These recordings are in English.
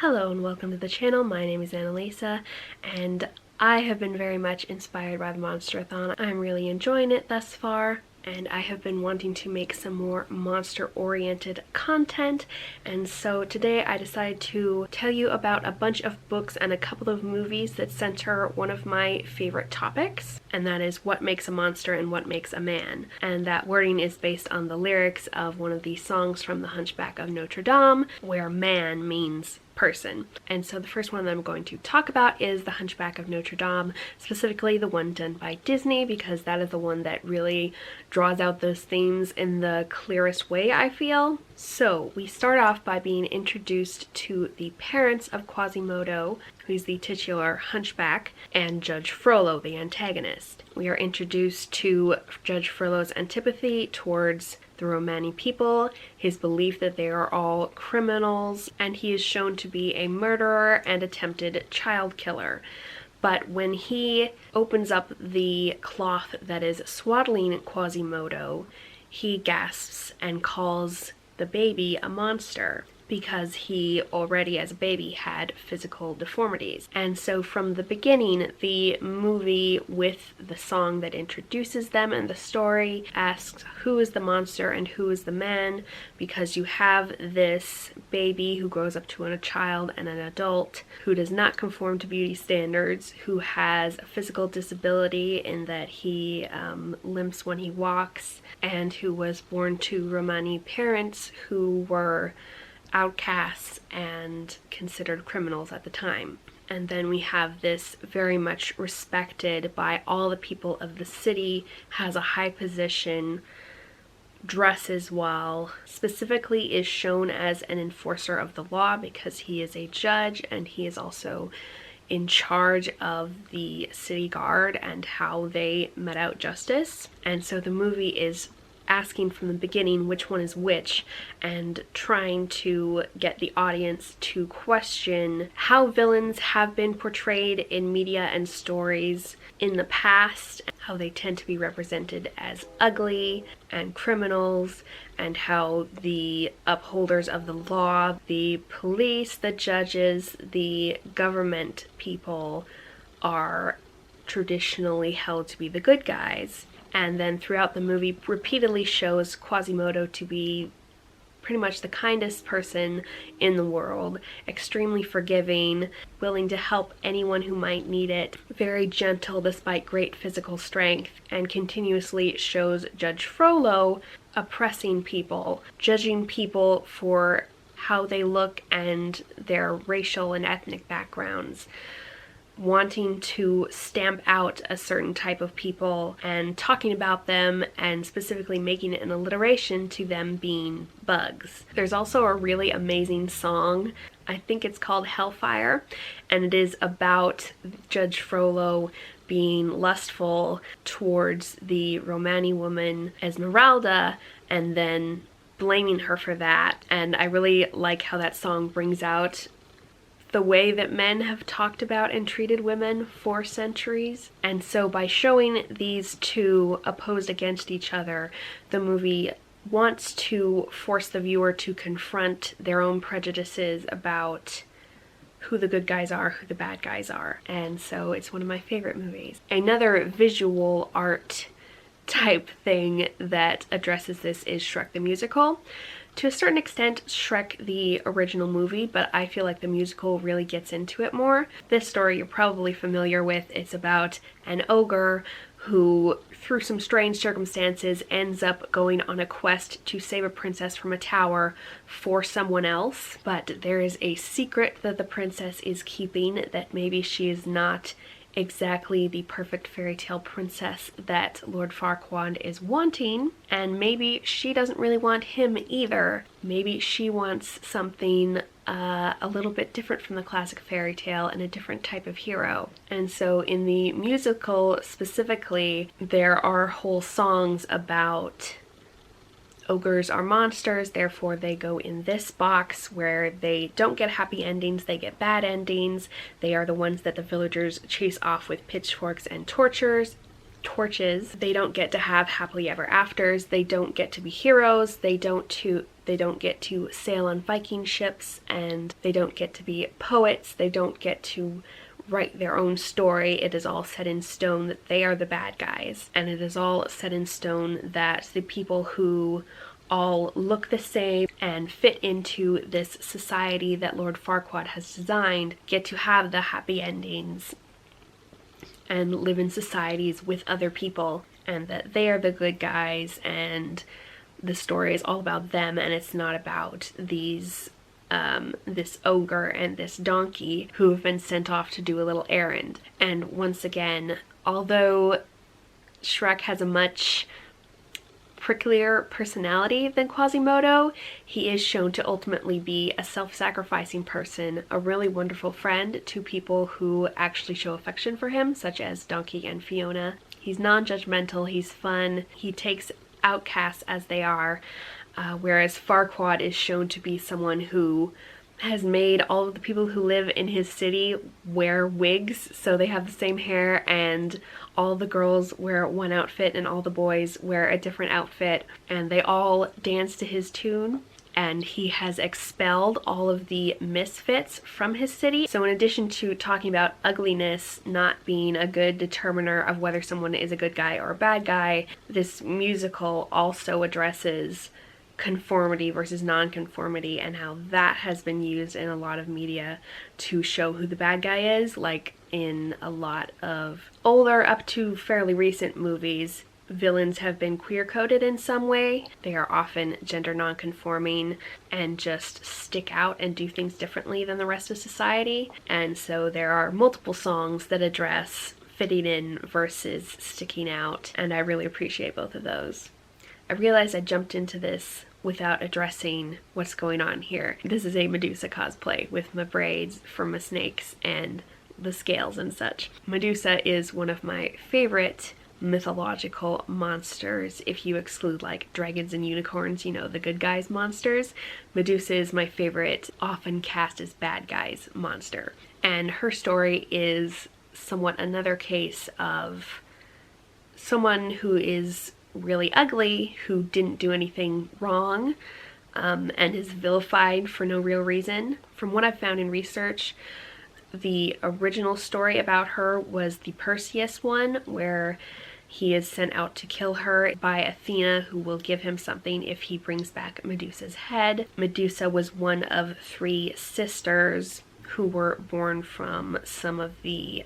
Hello and welcome to the channel. My name is Annalisa and I have been very much inspired by the Monster-a-thon. I'm really enjoying it thus far and I have been wanting to make some more monster-oriented content, and so today I decided to tell you about a bunch of books and a couple of movies that center one of my favorite topics, and that is what makes a monster and what makes a man. And that wording is based on the lyrics of one of the songs from the Hunchback of Notre Dame, where man means person. And so the first one that I'm going to talk about is the Hunchback of Notre Dame, specifically the one done by Disney, because that is the one that really draws out those themes in the clearest way, I feel. So we start off by being introduced to the parents of Quasimodo, who's the titular hunchback, and Judge Frollo, the antagonist. We are introduced to Judge Frollo's antipathy towards the Romani people, his belief that they are all criminals, and he is shown to be a murderer and attempted child killer. But when he opens up the cloth that is swaddling Quasimodo, he gasps and calls the baby a monster, because he already as a baby had physical deformities. And so from the beginning, the movie with the song that introduces them and the story asks who is the monster and who is the man, because you have this baby who grows up to a child and an adult who does not conform to beauty standards, who has a physical disability in that he limps when he walks, and who was born to Romani parents who were outcasts and considered criminals at the time. And then we have this very much respected by all the people of the city, has a high position, dresses well, specifically is shown as an enforcer of the law because he is a judge and he is also in charge of the city guard and how they met out justice. And so the movie is asking from the beginning which one is which, and trying to get the audience to question how villains have been portrayed in media and stories in the past, how they tend to be represented as ugly and criminals, and how the upholders of the law, the police, the judges, the government people are traditionally held to be the good guys. And then throughout the movie repeatedly shows Quasimodo to be pretty much the kindest person in the world, extremely forgiving, willing to help anyone who might need it, very gentle despite great physical strength, and continuously shows Judge Frollo oppressing people, judging people for how they look and their racial and ethnic backgrounds, wanting to stamp out a certain type of people and talking about them, and specifically making it an alliteration to them being bugs. There's also a really amazing song, I think it's called Hellfire, and it is about Judge Frollo being lustful towards the Romani woman Esmeralda and then blaming her for that. And I really like how that song brings out the way that men have talked about and treated women for centuries. And so by showing these two opposed against each other, the movie wants to force the viewer to confront their own prejudices about who the good guys are, who the bad guys are. And so it's one of my favorite movies. Another visual art type thing that addresses this is Shrek the Musical. To a certain extent, Shrek the original movie, but I feel like the musical really gets into it more. This story you're probably familiar with. It's about an ogre who, through some strange circumstances, ends up going on a quest to save a princess from a tower for someone else. But there is a secret that the princess is keeping, that maybe she is not exactly the perfect fairy tale princess that Lord Farquaad is wanting, and maybe she doesn't really want him either. Maybe she wants something a little bit different from the classic fairy tale and a different type of hero. And so in the musical specifically, there are whole songs about ogres are monsters, therefore they go in this box where they don't get happy endings, they get bad endings. They are the ones that the villagers chase off with pitchforks and torches. They don't get to have happily ever afters. They don't get to be heroes. They don't They don't get to sail on Viking ships, and they don't get to be poets. They don't get to write their own story. It is all set in stone that they are the bad guys, and it is all set in stone that the people who all look the same and fit into this society that Lord Farquaad has designed get to have the happy endings and live in societies with other people, and that they are the good guys, and the story is all about them, and it's not about these this ogre and this donkey who have been sent off to do a little errand. And once again, although Shrek has a much pricklier personality than Quasimodo, he is shown to ultimately be a self-sacrificing person, a really wonderful friend to people who actually show affection for him, such as Donkey and Fiona. He's non-judgmental, he's fun, he takes outcasts as they are, whereas Farquaad is shown to be someone who has made all of the people who live in his city wear wigs so they have the same hair, and all the girls wear one outfit and all the boys wear a different outfit, and they all dance to his tune. And he has expelled all of the misfits from his city. So in addition to talking about ugliness not being a good determiner of whether someone is a good guy or a bad guy, this musical also addresses conformity versus non-conformity, and how that has been used in a lot of media to show who the bad guy is. Like in a lot of older up to fairly recent movies, villains have been queer-coded in some way. They are often gender non-conforming and just stick out and do things differently than the rest of society. And so there are multiple songs that address fitting in versus sticking out, and I really appreciate both of those. I realized I jumped into this without addressing what's going on here. This is a Medusa cosplay with my braids for my snakes and the scales and such. Medusa is one of my favorite mythological monsters. If you exclude like dragons and unicorns, you know, the good guys monsters, Medusa is my favorite, often cast as bad guys monster. And her story is somewhat another case of someone who is really ugly, who didn't do anything wrong, and is vilified for no real reason. From what I've found in research, the original story about her was the Perseus one, where he is sent out to kill her by Athena, who will give him something if he brings back Medusa's head. Medusa was one of 3 sisters who were born from some of the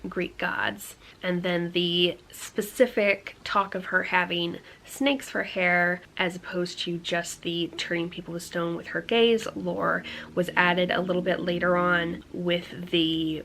Greek gods. And then the specific talk of her having snakes for hair, as opposed to just the turning people to stone with her gaze lore, was added a little bit later on with the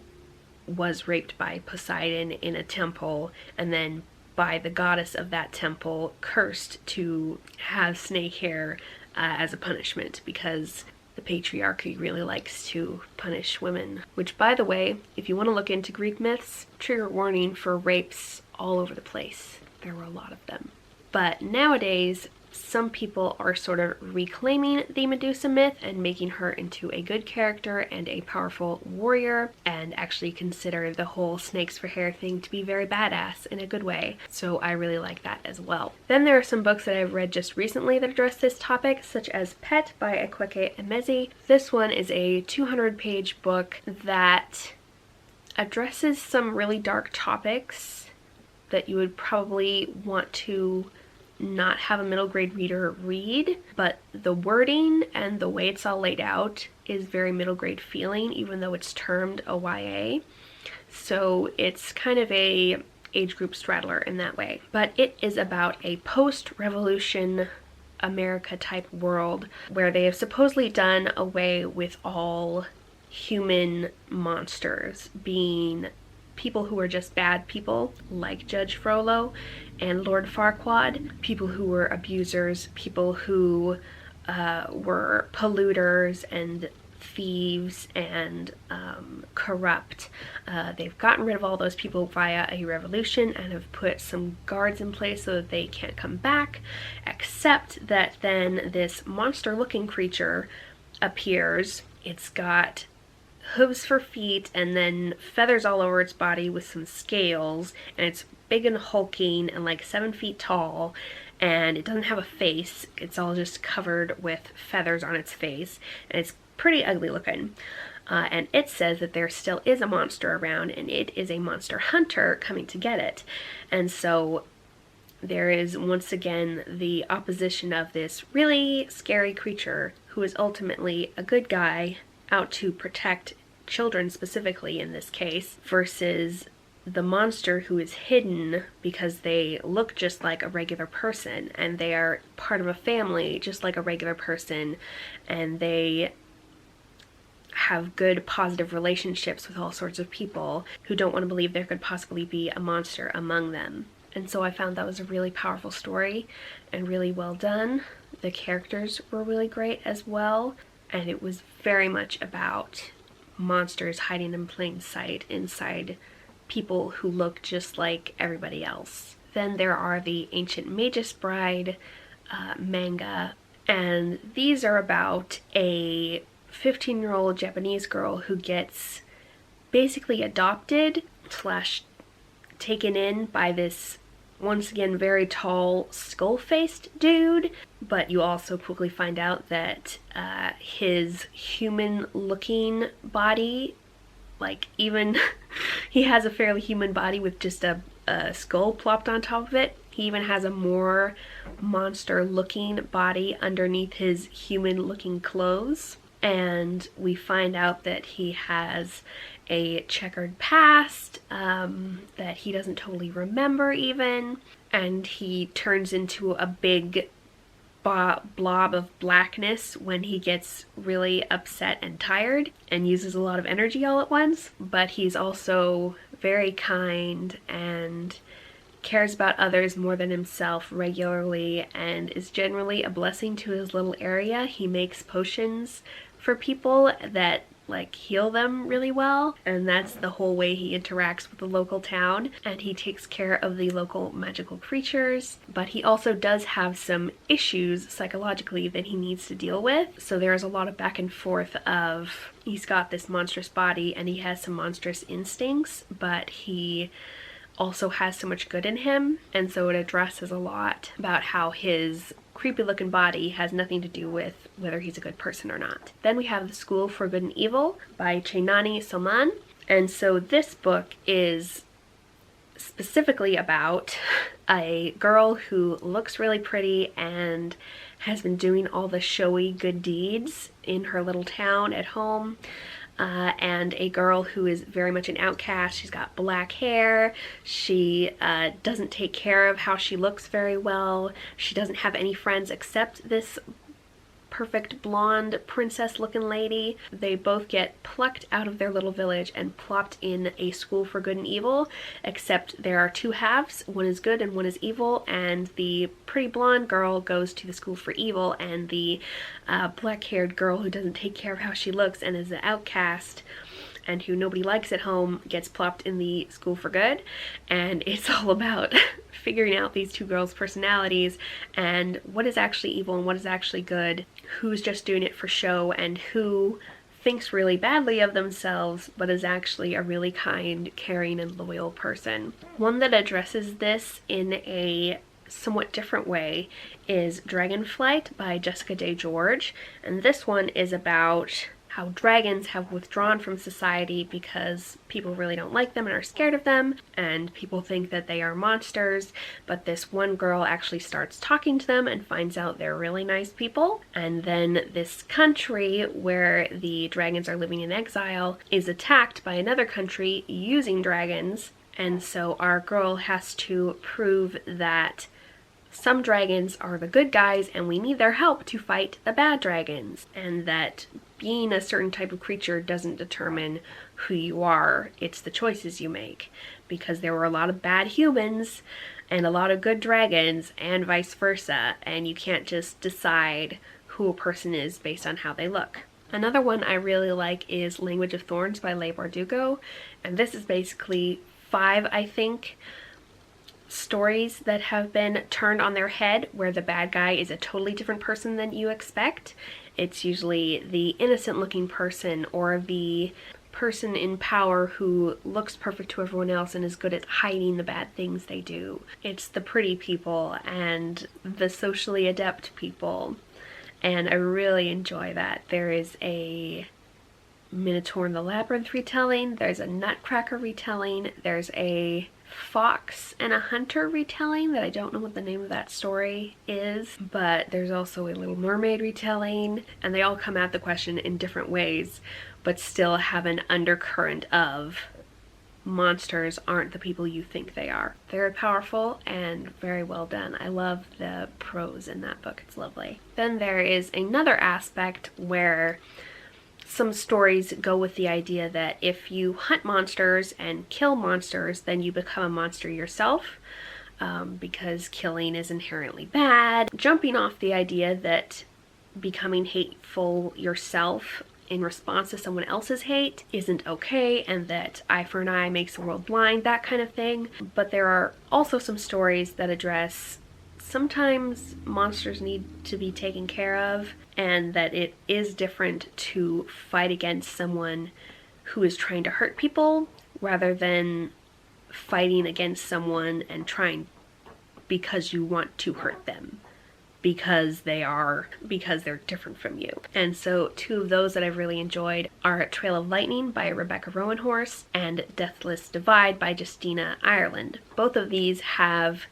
was raped by Poseidon in a temple, and then by the goddess of that temple cursed to have snake hair as a punishment, because the patriarchy really likes to punish women. Which, by the way, if you want to look into Greek myths, trigger warning for rapes all over the place. There were a lot of them. But nowadays, some people are sort of reclaiming the Medusa myth and making her into a good character and a powerful warrior, and actually consider the whole snakes for hair thing to be very badass in a good way. So I really like that as well. Then there are some books that I've read just recently that address this topic, such as Pet by Akwaeke Emezi. This one is a 200-page book that addresses some really dark topics that you would probably want to not have a middle grade reader read, but the wording and the way it's all laid out is very middle grade feeling, even though it's termed a YA. So it's kind of a age group straddler in that way. But it is about a post-revolution America type world where they have supposedly done away with all human monsters, being people who are just bad people, like Judge Frollo and Lord Farquaad, people who were abusers, people who were polluters and thieves and corrupt. They've gotten rid of all those people via a revolution and have put some guards in place so that they can't come back, except that then this monster-looking creature appears. It's got hooves for feet and then feathers all over its body with some scales, and it's big and hulking and like 7 feet tall, and it doesn't have a face. It's all just covered with feathers on its face, and it's pretty ugly looking. And it says that there still is a monster around, and it is a monster hunter coming to get it. And so there is once again the opposition of this really scary creature who is ultimately a good guy out to protect children, specifically in this case, versus the monster who is hidden because they look just like a regular person and they are part of a family just like a regular person, and they have good positive relationships with all sorts of people who don't want to believe there could possibly be a monster among them. And so I found that was a really powerful story and really well done. The characters were really great as well, and it was very much about monsters hiding in plain sight inside people who look just like everybody else. Then there are the Ancient Magus Bride manga, and these are about a 15-year-old Japanese girl who gets basically adopted slash taken in by this once again very tall skull-faced dude, but you also quickly find out that his human-looking body, like even he has a fairly human body with just a skull plopped on top of it. He even has a more monster-looking body underneath his human-looking clothes. And we find out that he has a checkered past that he doesn't totally remember even, and he turns into a big blob of blackness when he gets really upset and tired and uses a lot of energy all at once. But he's also very kind and cares about others more than himself regularly and is generally a blessing to his little area. He makes potions for people that like heal them really well, and that's the whole way he interacts with the local town, and he takes care of the local magical creatures. But he also does have some issues psychologically that he needs to deal with, so there's a lot of back and forth of he's got this monstrous body and he has some monstrous instincts, but he also has so much good in him, and so it addresses a lot about how his creepy looking body has nothing to do with whether he's a good person or not. Then we have The School for Good and Evil by Chainani Soman, and so this book is specifically about a girl who looks really pretty and has been doing all the showy good deeds in her little town at home. And a girl who is very much an outcast. She's got black hair. She doesn't take care of how she looks very well. She doesn't have any friends except this perfect blonde princess looking lady. They both get plucked out of their little village and plopped in a school for good and evil, except there are two halves. One is good and one is evil, and the pretty blonde girl goes to the school for evil, and the black-haired girl who doesn't take care of how she looks and is an outcast and who nobody likes at home gets plopped in the school for good. And it's all about figuring out these two girls' personalities and what is actually evil and what is actually good, who's just doing it for show, and who thinks really badly of themselves but is actually a really kind, caring, and loyal person. One that addresses this in a somewhat different way is Dragonflight by Jessica Day George, and this one is about how dragons have withdrawn from society because people really don't like them and are scared of them, and people think that they are monsters, but this one girl actually starts talking to them and finds out they're really nice people. And then this country where the dragons are living in exile is attacked by another country using dragons, and so our girl has to prove that some dragons are the good guys and we need their help to fight the bad dragons, and that being a certain type of creature doesn't determine who you are, it's the choices you make, because there were a lot of bad humans and a lot of good dragons and vice versa, and you can't just decide who a person is based on how they look. Another one I really like is Language of Thorns by Leigh Bardugo, and this is basically 5, I think, stories that have been turned on their head, where the bad guy is a totally different person than you expect. It's usually the innocent looking person or the person in power who looks perfect to everyone else and is good at hiding the bad things they do. It's the pretty people and the socially adept people, and I really enjoy that. There is a Minotaur in the Labyrinth retelling, there's a Nutcracker retelling, there's a Fox and a Hunter retelling that I don't know what the name of that story is, but there's also a Little Mermaid retelling, and they all come at the question in different ways, but still have an undercurrent of monsters aren't the people you think they are. Very powerful and very well done. I love the prose in that book. It's lovely. Then there is another aspect where some stories go with the idea that if you hunt monsters and kill monsters, then you become a monster yourself, because killing is inherently bad. Jumping off the idea that becoming hateful yourself in response to someone else's hate isn't okay, and that eye for an eye makes the world blind, that kind of thing. But there are also some stories that address sometimes monsters need to be taken care of, and that it is different to fight against someone who is trying to hurt people rather than fighting against someone and trying because you want to hurt them, because they're different from you. And so two of those that I've really enjoyed are Trail of Lightning by Rebecca Roanhorse and Deathless Divide by Justina Ireland. Both of these have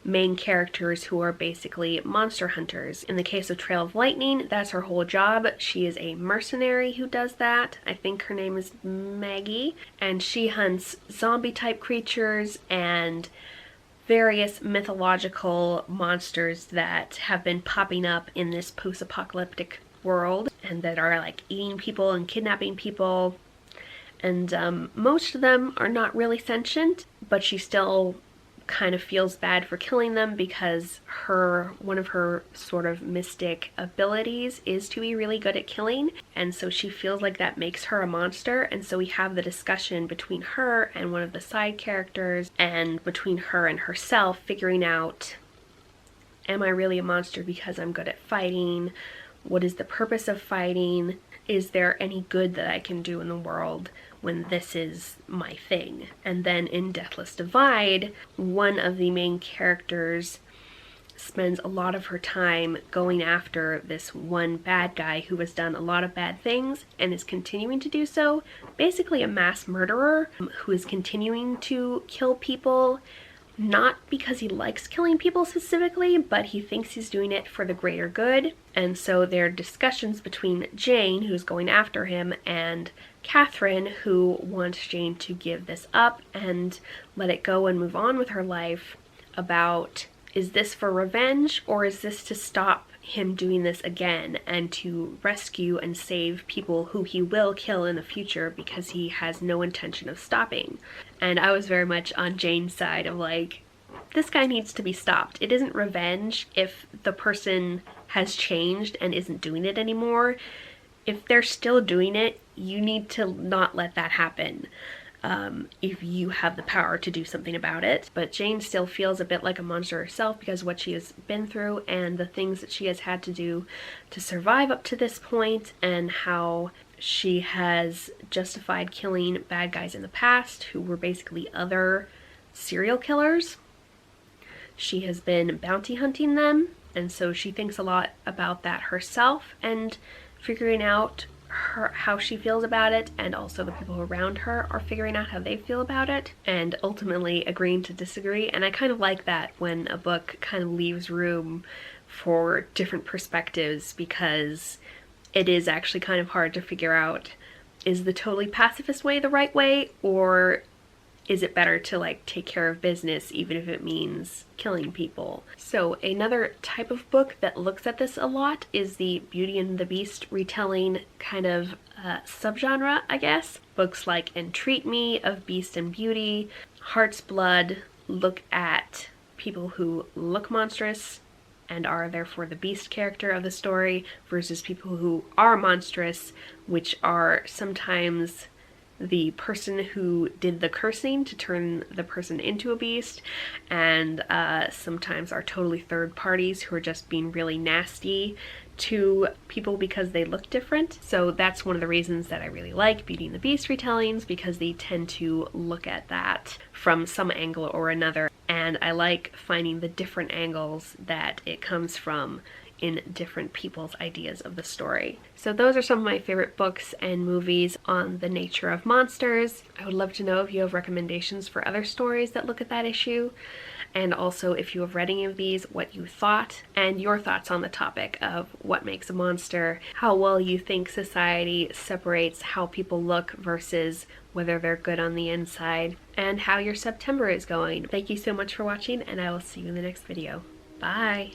main characters who are basically monster hunters. In the case of Trail of Lightning, that's her whole job. She is a mercenary who does that. I think her name is Maggie, and she hunts zombie type creatures and various mythological monsters that have been popping up in this post-apocalyptic world and that are like eating people and kidnapping people. And most of them are not really sentient, but she still kind of feels bad for killing them because one of her sort of mystic abilities is to be really good at killing, and so she feels like that makes her a monster. And so we have the discussion between her and one of the side characters, and between her and herself, figuring out, am I really a monster because I'm good at fighting? What is the purpose of fighting? Is there any good that I can do in the world when this is my thing? And then in Deathless Divide, one of the main characters spends a lot of her time going after this one bad guy who has done a lot of bad things and is continuing to do so. Basically a mass murderer who is continuing to kill people, not because he likes killing people specifically, but he thinks he's doing it for the greater good. And so there are discussions between Jane, who's going after him, and Catherine, who wants Jane to give this up and let it go and move on with her life, about, is this for revenge or is this to stop him doing this again and to rescue and save people who he will kill in the future because he has no intention of stopping? And I was very much on Jane's side of like, this guy needs to be stopped. It isn't revenge if the person has changed and isn't doing it anymore. If they're still doing it, you need to not let that happen. If you have the power to do something about it. But Jane still feels a bit like a monster herself because of what she has been through and the things that she has had to do to survive up to this point, and how she has justified killing bad guys in the past who were basically other serial killers. She has been bounty hunting them, and so she thinks a lot about that herself and figuring out how she feels about it, and also the people around her are figuring out how they feel about it and ultimately agreeing to disagree. And I kind of like that when a book kind of leaves room for different perspectives, because it is actually kind of hard to figure out, is the totally pacifist way the right way, or is it better to like take care of business even if it means killing people? So another type of book that looks at this a lot is the Beauty and the Beast retelling kind of subgenre, I guess. Books like Entreat Me of Beast and Beauty, Heart's Blood look at people who look monstrous and are therefore the beast character of the story versus people who are monstrous, which are sometimes the person who did the cursing to turn the person into a beast, and sometimes are totally third parties who are just being really nasty to people because they look different. So that's one of the reasons that I really like Beauty and the Beast retellings, because they tend to look at that from some angle or another, and I like finding the different angles that it comes from in different people's ideas of the story. So those are some of my favorite books and movies on the nature of monsters. I would love to know if you have recommendations for other stories that look at that issue, and also if you have read any of these, what you thought, and your thoughts on the topic of what makes a monster, how well you think society separates how people look versus whether they're good on the inside, and how your September is going. Thank you so much for watching, and I will see you in the next video. Bye!